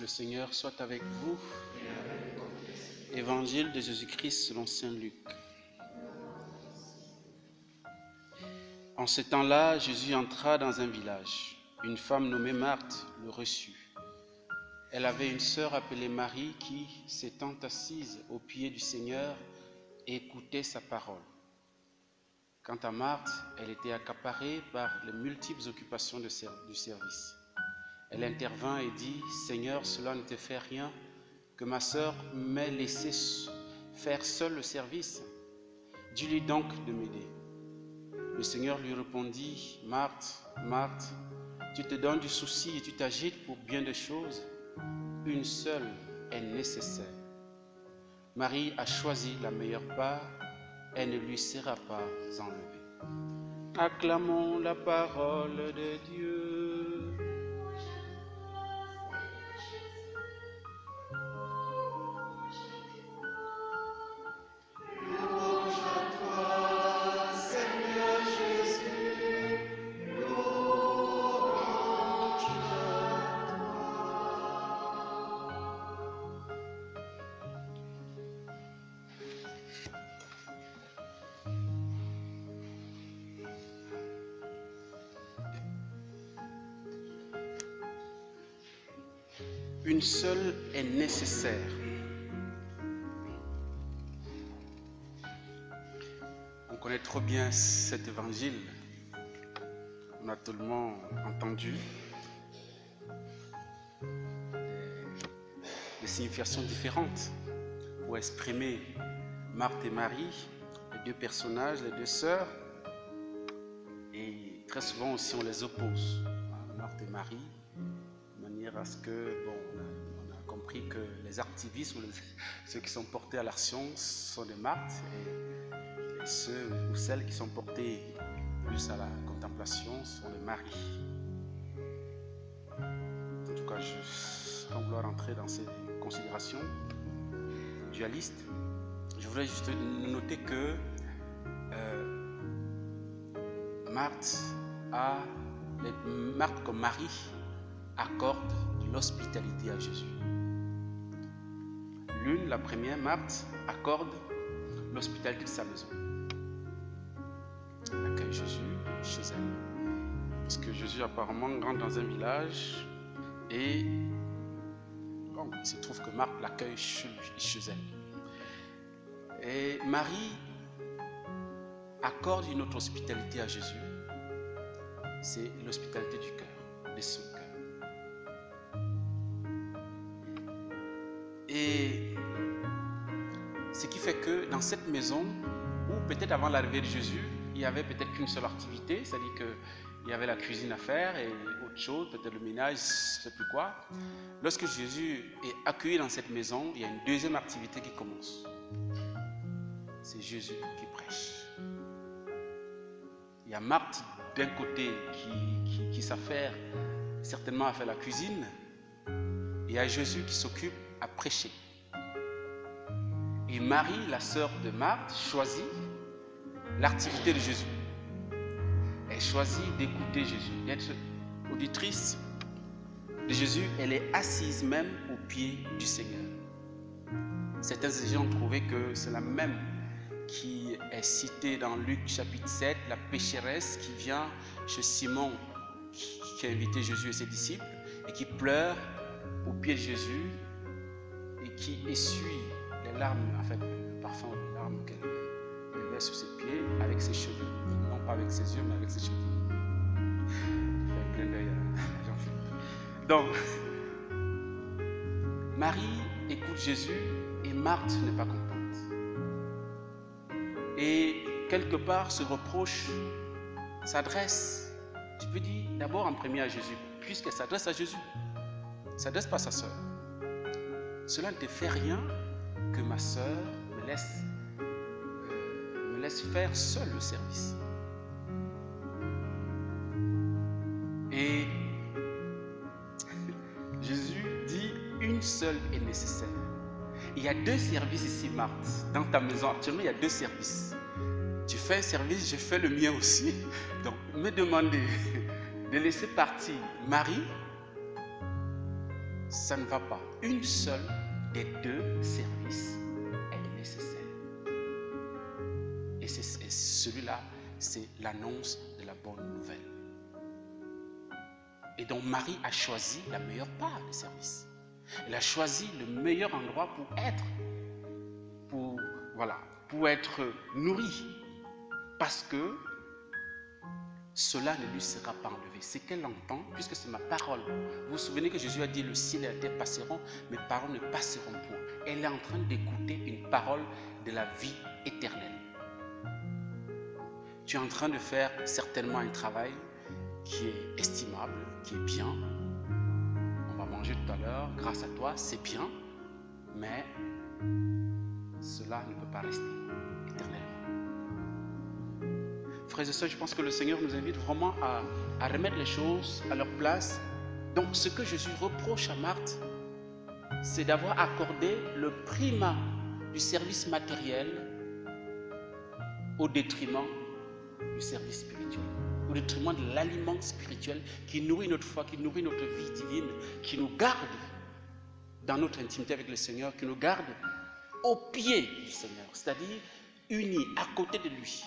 Le Seigneur soit avec vous. Évangile de Jésus-Christ selon saint Luc. En ce temps-là, Jésus entra dans un village. Une femme nommée Marthe le reçut. Elle avait une sœur appelée Marie qui, s'étant assise aux pieds du Seigneur, écoutait sa parole. Quant à Marthe, elle était accaparée par les multiples occupations du service. Elle intervint et dit « Seigneur, cela ne te fait rien que ma sœur m'ait laissé faire seule le service. Dis-lui donc de m'aider. » Le Seigneur lui répondit « Marthe, Marthe, tu te donnes du souci et tu t'agites pour bien des choses. Une seule est nécessaire. Marie a choisi la meilleure part, elle ne lui sera pas enlevée. » Acclamons la parole de Dieu. Une seule est nécessaire. On connaît trop bien cet évangile. On a tellement entendu des significations différentes pour exprimer Marthe et Marie, les deux personnages, les deux sœurs. Et très souvent aussi on les oppose, Marthe et Marie, de manière à ce que, on a compris que les activistes, ceux qui sont portés à l'action sont des Marthe, et ceux ou celles qui sont portés plus à la contemplation sont des Marie. En tout cas, sans vouloir entrer dans ces considérations dualistes, je voudrais juste noter que Marthe comme Marie accorde de l'hospitalité à Jésus. L'une, la première, Marthe, accorde l'hospitalité de sa maison. Elle accueille Jésus chez elle. Parce que Jésus apparemment rentre dans un village et il se trouve que Marthe l'accueille chez elle. Et Marie accorde une autre hospitalité à Jésus. C'est l'hospitalité du cœur, de son cœur. Et ce qui fait que dans cette maison, ou peut-être avant l'arrivée de Jésus, il n'y avait peut-être qu'une seule activité, c'est-à-dire qu'il y avait la cuisine à faire et autre chose, peut-être le ménage, je ne sais plus quoi. Lorsque Jésus est accueilli dans cette maison, il y a une deuxième activité qui commence. C'est Jésus qui prêche. Il y a Marthe d'un côté qui s'affaire certainement à faire la cuisine, et il y a Jésus qui s'occupe à prêcher. Et Marie, la sœur de Marthe, choisit l'activité de Jésus. Elle choisit d'écouter Jésus, d'être auditrice de Jésus. Elle est assise même au pied du Seigneur. Certains gens ont trouvé que c'est la même qui est citée dans Luc chapitre 7, la pécheresse qui vient chez Simon, qui a invité Jésus et ses disciples, et qui pleure au pied de Jésus et qui essuie les larmes, en fait, le parfum des larmes qu'elle verse sur ses pieds avec ses cheveux. Non pas avec ses yeux, mais avec ses cheveux. Je fais un clin d'œil à Jean-Philippe. Donc, Marie écoute Jésus et Marthe n'est pas contente. Et quelque part, ce reproche s'adresse, tu peux dire, d'abord en premier à Jésus, puisqu'elle s'adresse à Jésus. Elle ne s'adresse pas à sa sœur. Cela ne te fait rien que ma sœur me laisse faire seule le service. Et Jésus dit, une seule est nécessaire. Il y a deux services ici, Marthe. Dans ta maison, actuellement, il y a deux services. Tu fais un service, je fais le mien aussi. Donc, me demander de laisser partir Marie, ça ne va pas. Une seule des deux services est nécessaire. Et celui-là, c'est l'annonce de la bonne nouvelle. Et donc Marie a choisi la meilleure part du service. Elle a choisi le meilleur endroit pour être nourrie. Parce que cela ne lui sera pas enlevé. C'est qu'elle entend, puisque c'est ma parole. Vous vous souvenez que Jésus a dit, le ciel et la terre passeront, mes paroles ne passeront point. Elle est en train d'écouter une parole de la vie éternelle. Tu es en train de faire certainement un travail qui est estimable, qui est bien. On va manger tout à l'heure, grâce à toi, c'est bien, mais cela ne peut pas rester éternellement. Frères et sœurs, je pense que le Seigneur nous invite vraiment à remettre les choses à leur place. Donc, ce que Jésus reproche à Marthe, c'est d'avoir accordé le primat du service matériel au détriment du service spirituel, au détriment de l'aliment spirituel qui nourrit notre foi, qui nourrit notre vie divine, qui nous garde dans notre intimité avec le Seigneur, qui nous garde au pied du Seigneur, c'est-à-dire unis à côté de lui.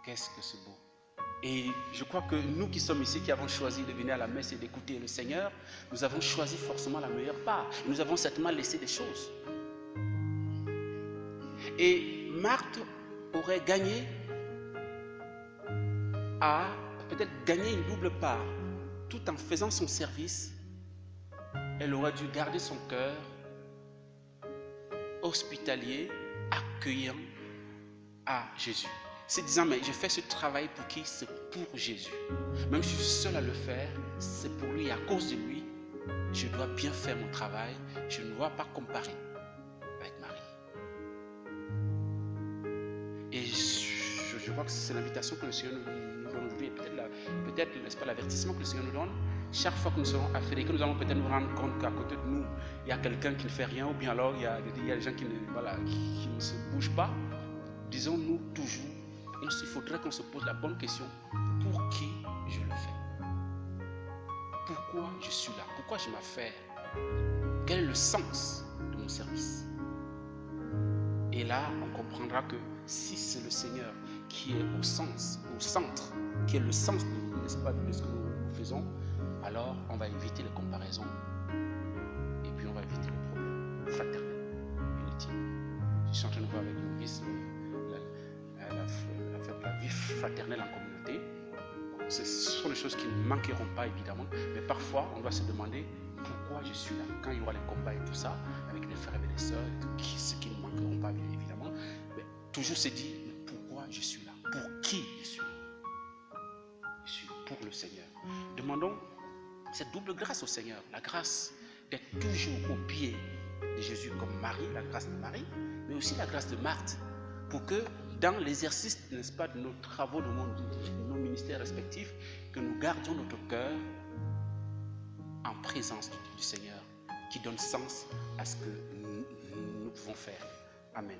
Qu'est-ce que c'est beau! Et je crois que nous qui sommes ici, qui avons choisi de venir à la messe et d'écouter le Seigneur, nous avons choisi forcément la meilleure part. Nous avons certainement laissé des choses. Et Marthe aurait gagné à peut-être gagner une double part. Tout en faisant son service, elle aurait dû garder son cœur hospitalier, accueillant à Jésus. Se disant, mais je fais ce travail pour qui? C'est pour Jésus. Même si je suis seul à le faire, c'est pour lui. À cause de lui, je dois bien faire mon travail. Je ne dois pas comparer avec Marie. Et je crois que c'est l'invitation que le Seigneur nous donne aujourd'hui. Et peut-être, n'est-ce pas, l'avertissement que le Seigneur nous donne. Chaque fois que nous serons affairés, que nous allons peut-être nous rendre compte qu'à côté de nous, il y a quelqu'un qui ne fait rien, ou bien alors il y a des gens qui ne se bougent pas. Disons-nous toujours, il faudrait qu'on se pose la bonne question. Pour qui je le fais? Pourquoi je suis là? Pourquoi je m'affaire? Quel est le sens de mon service? Et là, on comprendra que si c'est le Seigneur qui est au centre, qui est le sens de, n'est-ce pas, de ce que nous faisons, alors on va éviter les comparaisons et puis on va éviter les problèmes fraternels, inutiles. Je suis en train de voir avec mon fils la vie fraternelle en communauté. Ce sont des choses qui ne manqueront pas évidemment, mais parfois on doit se demander pourquoi je suis là. Quand il y aura les combats et tout ça, avec les frères et les sœurs, ce qui ne manqueront pas évidemment, mais toujours se dire pourquoi je suis là, pour qui je suis là. Je suis pour le Seigneur. Demandons cette double grâce au Seigneur, la grâce d'être toujours au pied de Jésus comme Marie, la grâce de Marie, mais aussi la grâce de Marthe, pour que dans l'exercice, n'est-ce pas, de nos travaux, de nos ministères respectifs, que nous gardions notre cœur en présence du Seigneur, qui donne sens à ce que nous pouvons faire. Amen.